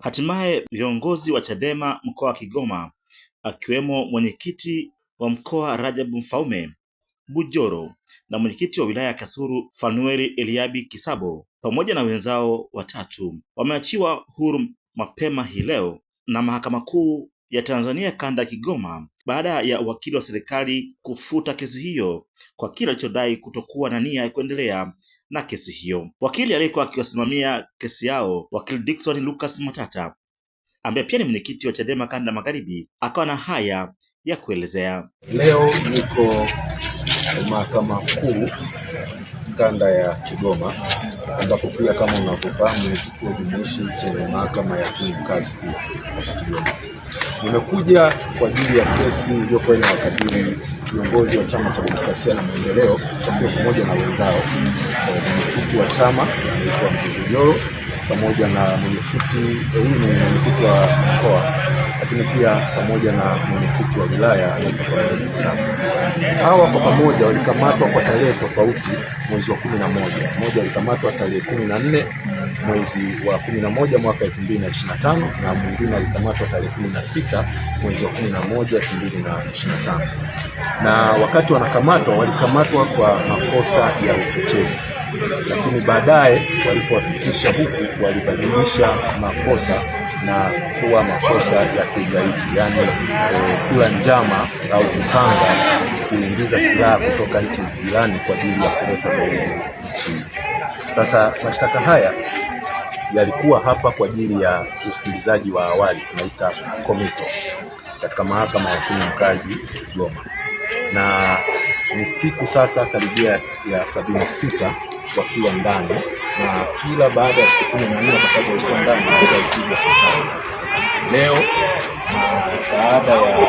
Hatimaye viongozi wa Chadema mkoa wa Kigoma akiwemo mwenyekiti wa mkoa Rajabu Mfaume Bujoro na mwenyekiti wa wilaya ya Kasulu Fanueli Eliabi Kisabo pamoja na wenzao watatu wameachiwa huru mapema hii leo na Mahakama Kuu ya Tanzania kanda ya Kigoma baada ya wakili wa serikali kufuta kesi hiyo kwa kile alichodai kutokuwa na nia ya kuendelea na kesi hiyo. Wakili aliyekuwa akiwasimamia kesi yao, wakili Dickson Lucas Matata, ambaye pia ni mwenyekiti wa Chadema kanda magharibi, akawa na haya ya kuelezea. Leo niko Mahakama Kuu kanda ya Kigoma, ambapo pia kama unavyofahamu ni kituo jumuishi chenye mahakama ya hakimu mkazi pia Kigoma. Nimekuja kwa ajili ya kesi iliyokuwa inawakabili viongozi wa Chama cha Demokrasia na Maendeleo wakiwa pamoja na wenzao, mwenyekiti wa chama anaitwa Bujoro pamoja na mwenyekiti wa mkoa, lakini pia pamoja na mwenyekiti wa wilaya anaitwa Fanueli Kisabo. Hawa kwa pamoja walikamatwa kwa tarehe tofauti mwezi wa 11. Mmoja alikamatwa tarehe 14 mwezi wa 11 mwaka 2025 na mwingine alikamatwa tarehe 16 mwezi wa 11 2025. Na wakati wanakamatwa walikamatwa kwa makosa ya uchochezi, lakini baadaye walipowafikisha huku walibadilisha makosa na kuwa makosa ya kigaidi, yani kula njama au kupanga kuingiza silaha kutoka nchi jirani kwa ajili ya kuleta vurugu nchini. Sasa mashtaka haya yalikuwa hapa kwa ajili ya usikilizaji wa awali, tunaita komito, katika mahakama ya hakimu mkazi Kigoma, na ni siku sasa karibia ya 76 wakiwa ndani, na kila baada ya siku 14 kwa sababu walikuwa ndani leo baada ya